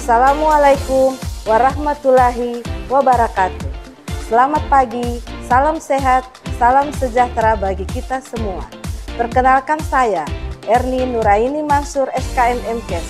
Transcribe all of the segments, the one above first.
Assalamualaikum warahmatullahi wabarakatuh. Selamat pagi, salam sehat, salam sejahtera bagi kita semua. Perkenalkan saya, Erni Nuraini Mansur SKM MKes,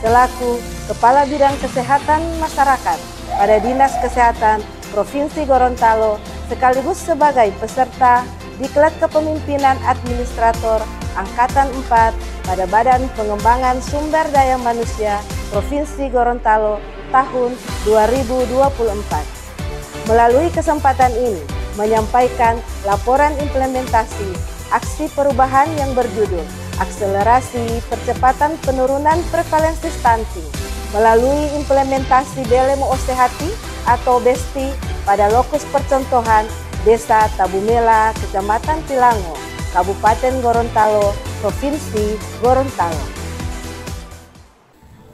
selaku Kepala Bidang Kesehatan Masyarakat pada Dinas Kesehatan Provinsi Gorontalo, sekaligus sebagai peserta Diklat Kepemimpinan Administrator Angkatan 4 pada Badan Pengembangan Sumber Daya Manusia Provinsi Gorontalo tahun 2024. Melalui kesempatan ini, menyampaikan laporan implementasi aksi perubahan yang berjudul Akselerasi Percepatan Penurunan Prevalensi Stunting melalui implementasi Belemo Osehati atau BESTI pada lokus percontohan Desa Tabumela, Kecamatan Tilango, Kabupaten Gorontalo, Provinsi Gorontalo.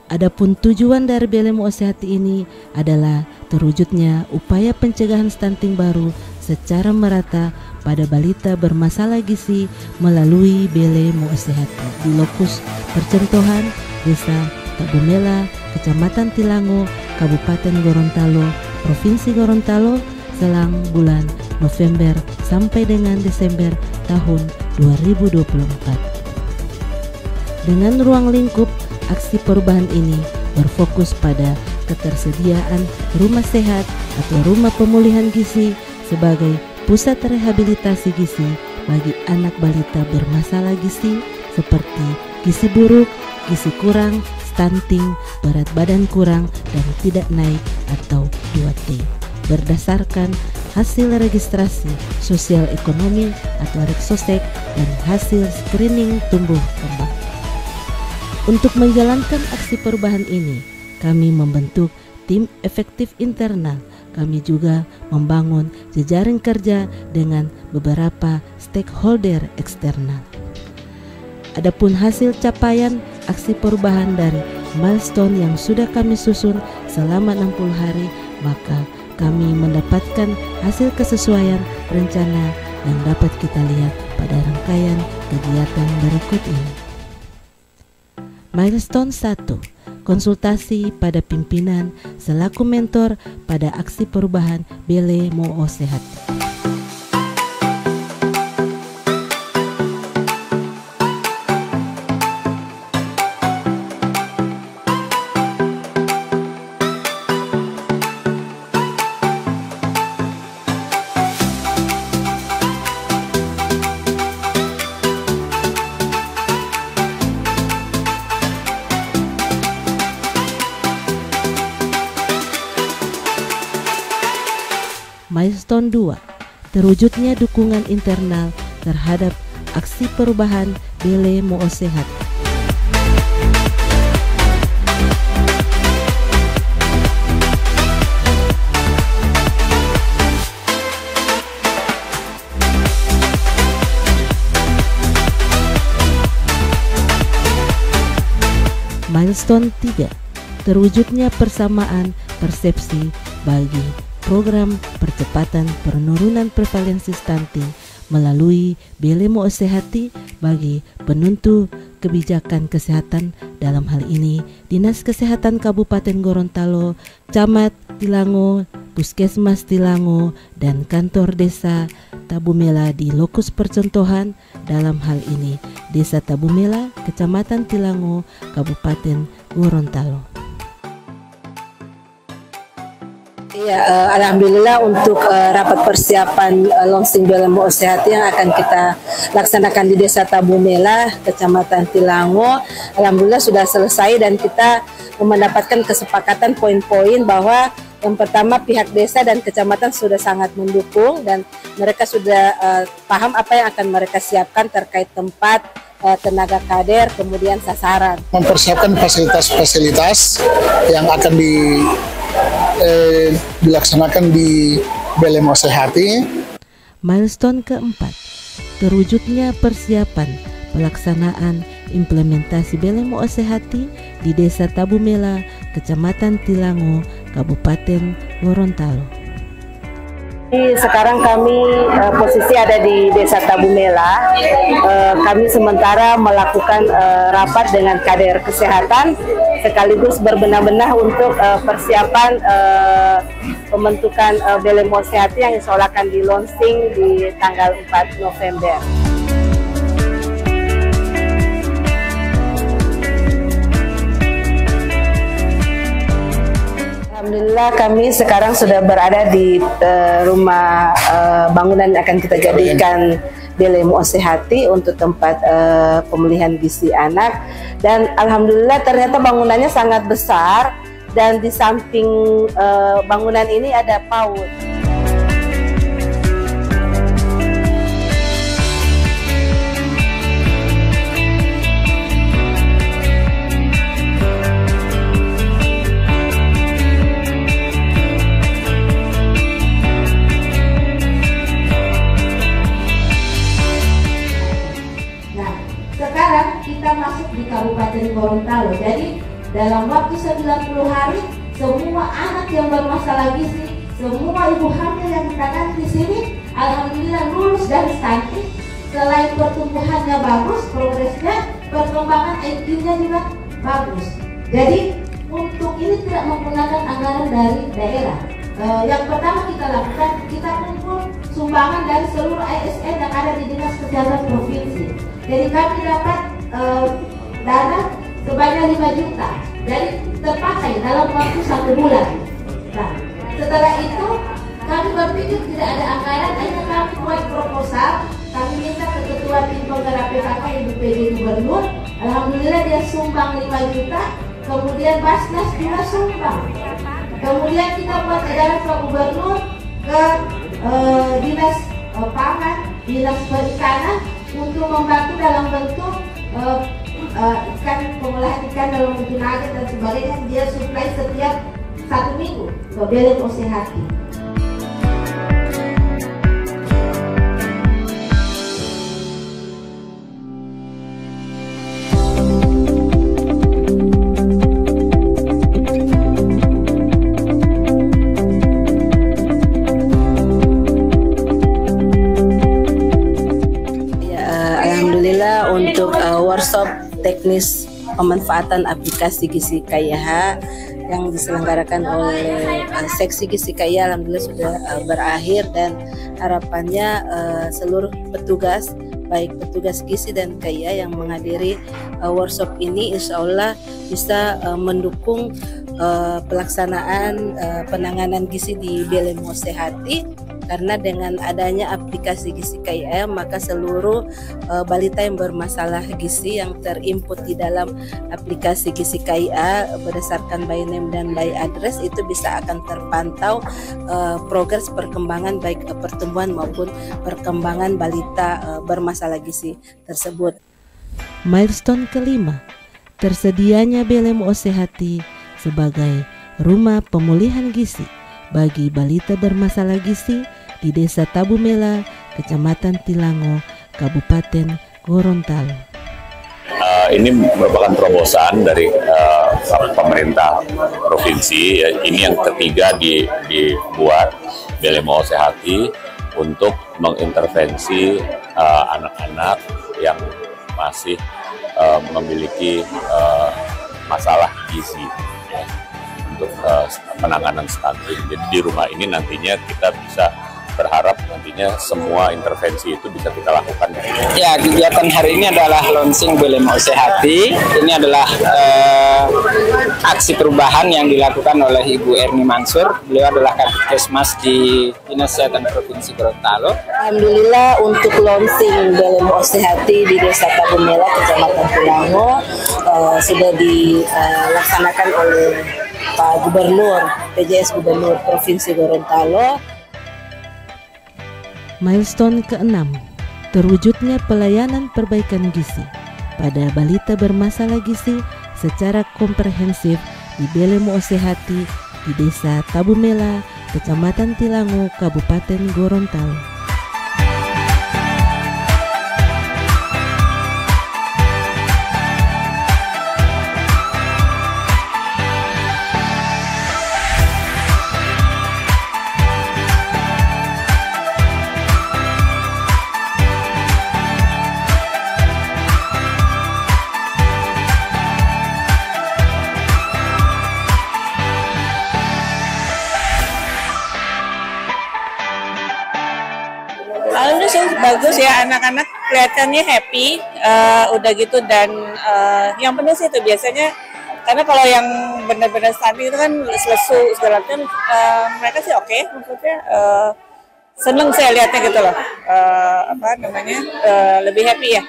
Adapun tujuan dari Belemo Osehati ini adalah terwujudnya upaya pencegahan stunting baru secara merata pada balita bermasalah gizi melalui Belemo Osehati di lokus percontohan Desa Tabumela, Kecamatan Tilango, Kabupaten Gorontalo, Provinsi Gorontalo selang bulan November sampai dengan Desember tahun 2024. Dengan ruang lingkup aksi perubahan ini berfokus pada ketersediaan rumah sehat atau rumah pemulihan gizi sebagai pusat rehabilitasi gizi bagi anak balita bermasalah gizi seperti gizi buruk, gizi kurang, stunting, berat badan kurang, dan tidak naik atau 2T. Berdasarkan hasil registrasi sosial ekonomi atau REKSOSEK dan hasil screening tumbuh kembang. Untuk menjalankan aksi perubahan ini, kami membentuk tim efektif internal. Kami juga membangun jejaring kerja dengan beberapa stakeholder eksternal. Adapun hasil capaian aksi perubahan dari milestone yang sudah kami susun selama 60 hari, maka kami mendapatkan hasil kesesuaian rencana yang dapat kita lihat pada rangkaian kegiatan berikut ini. Milestone 1, konsultasi pada pimpinan selaku mentor pada aksi perubahan Belemo Osehati. Milestone 2, terwujudnya dukungan internal terhadap aksi perubahan Belemo Osehati. Milestone 3, terwujudnya persamaan persepsi bagi program percepatan penurunan prevalensi stunting melalui Belemo Osehati bagi penentu kebijakan kesehatan, dalam hal ini Dinas Kesehatan Kabupaten Gorontalo, Camat Tilango, Puskesmas Tilango, dan Kantor Desa Tabumela di lokus percontohan, dalam hal ini Desa Tabumela, Kecamatan Tilango, Kabupaten Gorontalo. Ya, alhamdulillah untuk rapat persiapan launching Belemo Osehati yang akan kita laksanakan di Desa Tabumela, Kecamatan Tilango, alhamdulillah sudah selesai dan kita mendapatkan kesepakatan poin-poin bahwa yang pertama pihak desa dan kecamatan sudah sangat mendukung dan mereka sudah paham apa yang akan mereka siapkan terkait tempat, tenaga kader, kemudian sasaran. Mempersiapkan fasilitas-fasilitas yang akan dilaksanakan di Belemo Osehati. Milestone keempat, terwujudnya persiapan pelaksanaan implementasi Belemo Osehati di Desa Tabumela, Kecamatan Tilango, Kabupaten Gorontalo. Sekarang kami posisi ada di Desa Tabumela. Kami sementara melakukan rapat dengan kader kesehatan sekaligus berbenah-benah untuk persiapan pembentukan Belemo Sehati yang insya Allah akan di launching di tanggal 4 November. Alhamdulillah kami sekarang sudah berada di rumah bangunan yang akan kita jadikan Belemo Sehati untuk tempat pemulihan gizi anak, dan alhamdulillah ternyata bangunannya sangat besar dan di samping bangunan ini ada PAUD. Sekarang kita masuk di Kabupaten Gorontalo. Jadi dalam waktu 90 hari semua anak yang bermasalah gizi, semua ibu hamil yang ditangani di sini alhamdulillah lulus dan stunting. Selain pertumbuhannya bagus, progresnya, perkembangan IQ-nya juga bagus. Jadi untuk ini tidak menggunakan anggaran dari daerah. Yang pertama kita lakukan, kita kumpul sumbangan dari seluruh ASN yang ada di Dinas Kesehatan Provinsi. Jadi kami dapat dana sebanyak 5 juta. Jadi terpakai dalam waktu 1 bulan. Nah, setelah itu kami berpikir tidak ada anggaran, hanya kami buat proposal. Kami minta ke Ketua Tim Penggerak PKK Ibu PJ Gubernur. Alhamdulillah dia sumbang 5 juta. Kemudian Basnas juga sumbang. Kemudian kita buat edaran Pak Gubernur ke Dinas Pangan, Dinas Perikanan untuk membantu dalam bentuk ikan, pengolahan ikan dalam bentuk nugget dan sebagainya. Dia suplai setiap 1 minggu ke Belemo Sehati. Untuk workshop teknis pemanfaatan aplikasi Gizi KIH yang diselenggarakan oleh seksi Gizi KIH alhamdulillah sudah berakhir, dan harapannya seluruh petugas baik petugas gizi dan KIH yang menghadiri workshop ini insya Allah bisa mendukung pelaksanaan penanganan gizi di Belemo Sehati. Karena dengan adanya aplikasi Gizi KIH maka seluruh balita yang bermasalah gizi yang terinput di dalam aplikasi Gizi KIH berdasarkan by name dan by address itu bisa akan terpantau progres perkembangan baik pertumbuhan maupun perkembangan balita bermasalah gizi tersebut. Milestone kelima, tersedianya Belemo Sehati sebagai rumah pemulihan gizi bagi balita bermasalah gizi di Desa Tabumela, Kecamatan Tilango, Kabupaten Gorontalo. Ini merupakan terobosan dari pemerintah provinsi. Ini yang ketiga dibuat Belemo Sehati untuk mengintervensi anak-anak yang masih memiliki masalah gizi. Untuk penanganan stunting. Jadi di rumah ini nantinya kita bisa berharap nantinya semua intervensi itu bisa kita lakukan. Ya, kegiatan hari ini adalah launching Belemo Sehati. Ini adalah aksi perubahan yang dilakukan oleh Ibu Erni Mansur. Beliau adalah Kadikesmas di Dinas Kesehatan Provinsi Gorontalo. Alhamdulillah untuk launching Belemo Sehati di Desa Tabumela, Kecamatan Tilango sudah dilaksanakan oleh Pak Gubernur, PJS Gubernur Provinsi Gorontalo. Milestone ke-6, terwujudnya pelayanan perbaikan gizi pada balita bermasalah gizi secara komprehensif di Belemo Sehati di Desa Tabumela, Kecamatan Tilango, Kabupaten Gorontalo. anak-anak kelihatannya happy, udah gitu, dan yang penting sih itu biasanya, karena kalau yang benar-benar stunting itu kan lesu segala macam, mereka sih oke, maksudnya seneng saya lihatnya gitu loh, lebih happy ya.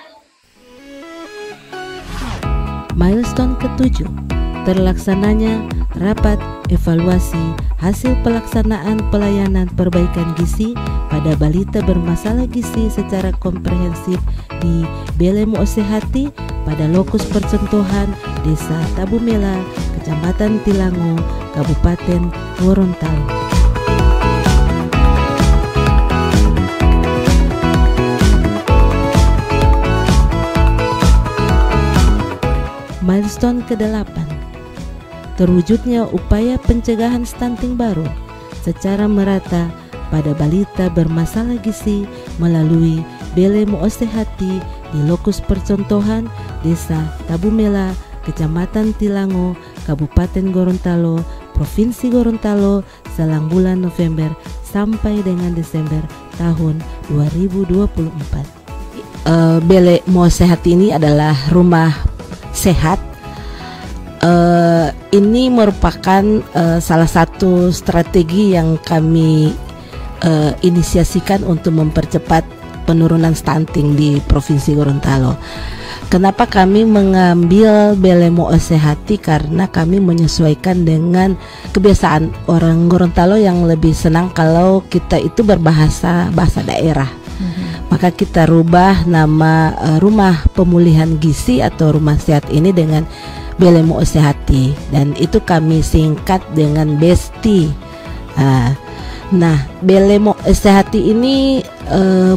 Milestone ke-7, terlaksananya rapat evaluasi hasil pelaksanaan pelayanan perbaikan gizi pada balita bermasalah gizi secara komprehensif di Belemo Osehati pada lokus percontohan Desa Tabumela, Kecamatan Tilango, Kabupaten Gorontalo. Milestone ke-8, terwujudnya upaya pencegahan stunting baru secara merata pada balita bermasalah gizi melalui Belemo Osehati di lokus percontohan Desa Tabumela, Kecamatan Tilango, Kabupaten Gorontalo, Provinsi Gorontalo selang bulan November sampai dengan Desember tahun 2024. Belemo Osehati ini adalah rumah sehat. Ini merupakan salah satu strategi yang kami inisiasikan untuk mempercepat penurunan stunting di Provinsi Gorontalo. Kenapa kami mengambil Belemo Osehati? Karena kami menyesuaikan dengan kebiasaan orang Gorontalo yang lebih senang kalau kita itu bahasa daerah. Maka kita rubah nama rumah pemulihan gizi atau rumah sehat ini dengan Belemo Osehati, dan itu kami singkat dengan BESTI. Nah, Belemo Osehati ini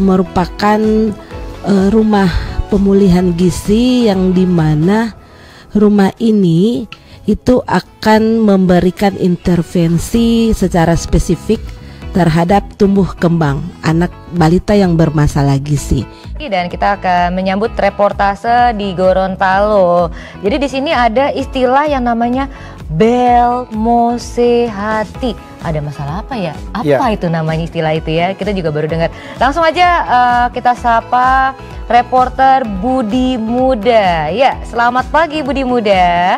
merupakan rumah pemulihan gizi yang dimana rumah ini itu akan memberikan intervensi secara spesifik terhadap tumbuh kembang anak balita yang bermasalah gizi. Dan kita akan menyambut reportase di Gorontalo. Jadi di sini ada istilah yang namanya Belemo Osehati. Ada masalah apa ya? Apa itu namanya istilah itu ya? Kita juga baru dengar. Langsung aja kita sapa reporter Budi Muda. Ya, selamat pagi Budi Muda.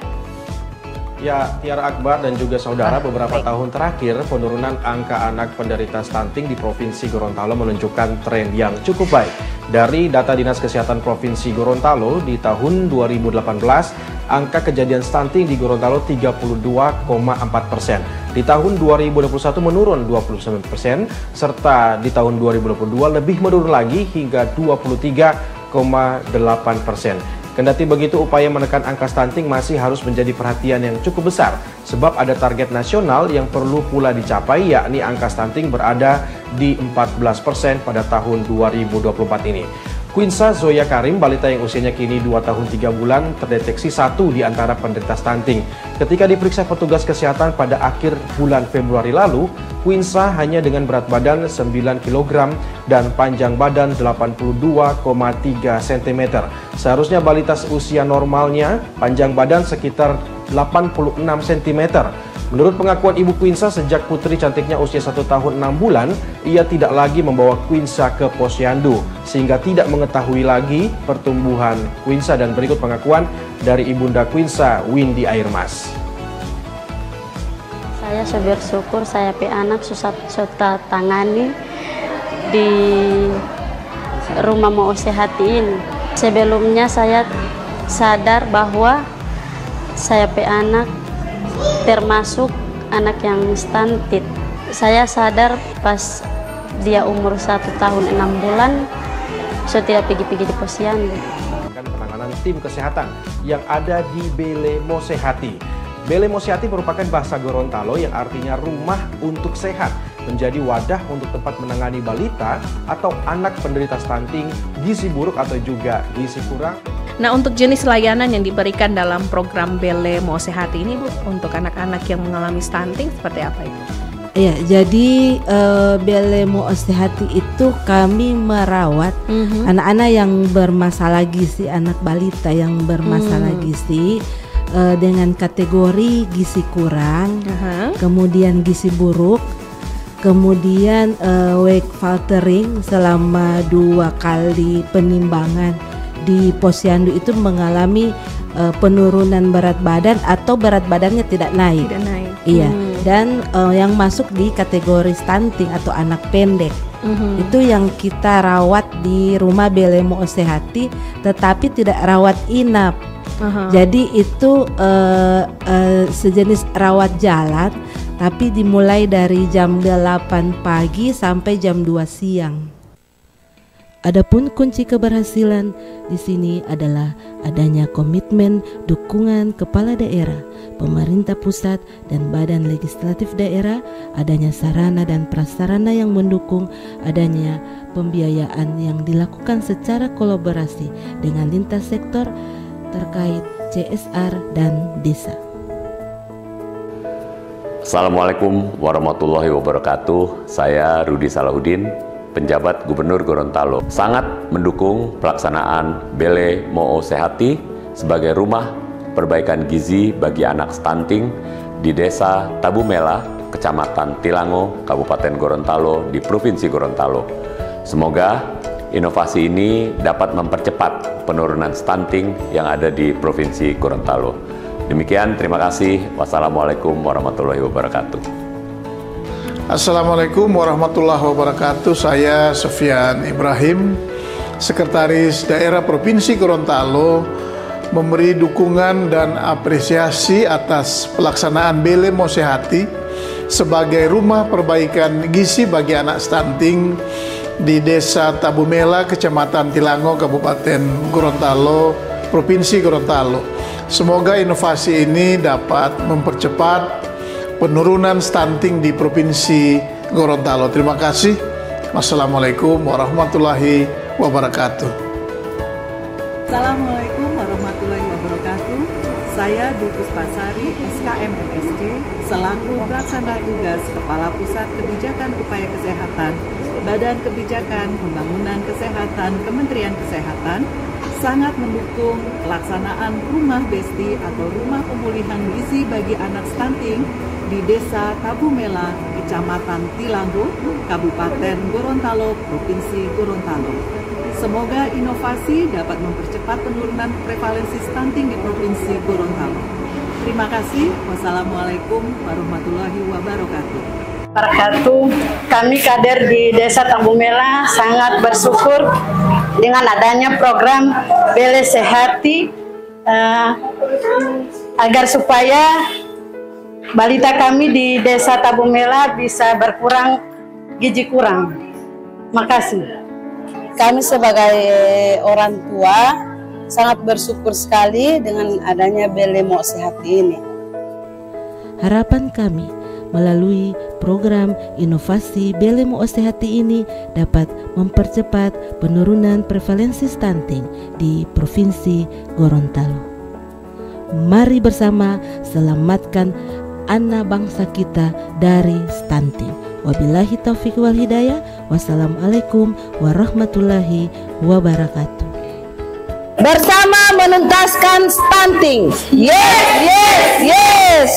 Ya, Tiara Akbar dan juga saudara, beberapa tahun terakhir penurunan angka anak penderita stunting di Provinsi Gorontalo menunjukkan tren yang cukup baik. Dari data Dinas Kesehatan Provinsi Gorontalo di tahun 2018, angka kejadian stunting di Gorontalo 32,4%. Di tahun 2021 menurun 29%, serta di tahun 2022 lebih menurun lagi hingga 23,8%. Kendati begitu, upaya menekan angka stunting masih harus menjadi perhatian yang cukup besar, sebab ada target nasional yang perlu pula dicapai, yakni angka stunting berada di 14% pada tahun 2024 ini. Quinsa Zoya Karim, balita yang usianya kini 2 tahun 3 bulan, terdeteksi satu di antara penderita stunting. Ketika diperiksa petugas kesehatan pada akhir bulan Februari lalu, Quinsa hanya dengan berat badan 9 kg dan panjang badan 82,3 cm. Seharusnya balita usia normalnya panjang badan sekitar 86 cm. Menurut pengakuan Ibu Quinsa, sejak putri cantiknya usia 1 tahun 6 bulan, ia tidak lagi membawa Quinsa ke posyandu, sehingga tidak mengetahui lagi pertumbuhan Quinsa. Dan berikut pengakuan dari Ibunda Quinsa, Windy Airmas. Saya bersyukur saya anak susah tangani di rumah Mo Osehati ini. Sebelumnya saya sadar bahwa saya anak termasuk anak yang stunted. Saya sadar pas dia umur 1 tahun 6 bulan, saya tidak pergi-pergi di posyandu. Penanganan tim kesehatan yang ada di Belemo Osehati. Belemo Osehati merupakan bahasa Gorontalo yang artinya rumah untuk sehat, menjadi wadah untuk tempat menangani balita atau anak penderita stunting, gizi buruk atau juga gizi kurang. Nah, untuk jenis layanan yang diberikan dalam program Belemo Osehati ini, Bu, untuk anak-anak yang mengalami stunting seperti apa itu? Ya, jadi Belemo Osehati itu kami merawat anak-anak yang bermasalah gizi, anak balita yang bermasalah gizi dengan kategori gizi kurang, kemudian gizi buruk, kemudian weight faltering selama 2 kali penimbangan di posyandu itu mengalami penurunan berat badan atau berat badannya tidak naik. Iya. Dan yang masuk di kategori stunting atau anak pendek. Itu yang kita rawat di rumah Belemo Osehati, tetapi tidak rawat inap. Jadi itu sejenis rawat jalan, tapi dimulai dari jam 8 pagi sampai jam 2 siang. Adapun kunci keberhasilan di sini adalah adanya komitmen dukungan kepala daerah, pemerintah pusat dan badan legislatif daerah, adanya sarana dan prasarana yang mendukung, adanya pembiayaan yang dilakukan secara kolaborasi dengan lintas sektor terkait CSR dan desa. Assalamualaikum warahmatullahi wabarakatuh. Saya Rudi Salahuddin, penjabat Gubernur Gorontalo, sangat mendukung pelaksanaan Belemo Osehati sebagai rumah perbaikan gizi bagi anak stunting di Desa Tabumela, Kecamatan Tilango, Kabupaten Gorontalo di Provinsi Gorontalo. Semoga inovasi ini dapat mempercepat penurunan stunting yang ada di Provinsi Gorontalo. Demikian, terima kasih. Wassalamualaikum warahmatullahi wabarakatuh. Assalamualaikum warahmatullahi wabarakatuh. Saya Sofyan Ibrahim, Sekretaris Daerah Provinsi Gorontalo, memberi dukungan dan apresiasi atas pelaksanaan Belemo Osehati sebagai rumah perbaikan gizi bagi anak stunting di Desa Tabumela, Kecamatan Tilango, Kabupaten Gorontalo, Provinsi Gorontalo. Semoga inovasi ini dapat mempercepat penurunan stunting di Provinsi Gorontalo. Terima kasih. Wassalamualaikum warahmatullahi wabarakatuh. Assalamualaikum warahmatullahi wabarakatuh. Saya Dukus Pasari, SKM MSc, selaku pelaksana tugas Kepala Pusat Kebijakan Upaya Kesehatan, Badan Kebijakan Pembangunan Kesehatan Kementerian Kesehatan, sangat mendukung pelaksanaan Rumah Besti atau Rumah Pemulihan Gizi bagi Anak Stunting di Desa Tabumela, Kecamatan Tilango, Kabupaten Gorontalo, Provinsi Gorontalo. Semoga inovasi dapat mempercepat penurunan prevalensi stunting di Provinsi Gorontalo. Terima kasih. Wassalamualaikum warahmatullahi wabarakatuh. Kami kader di Desa Tabumela sangat bersyukur dengan adanya program Bele Sehati agar supaya balita kami di Desa Tabumela bisa berkurang gizi kurang. Makasih. Kami sebagai orang tua sangat bersyukur sekali dengan adanya Belemo Osehati ini. Harapan kami melalui program inovasi Belemo Osehati ini dapat mempercepat penurunan prevalensi stunting di Provinsi Gorontalo. Mari bersama selamatkan anak bangsa kita dari stunting. Wabillahi taufiq wal hidayah. Wassalamualaikum warahmatullahi wabarakatuh. Bersama menuntaskan stunting. Yes, yes, yes.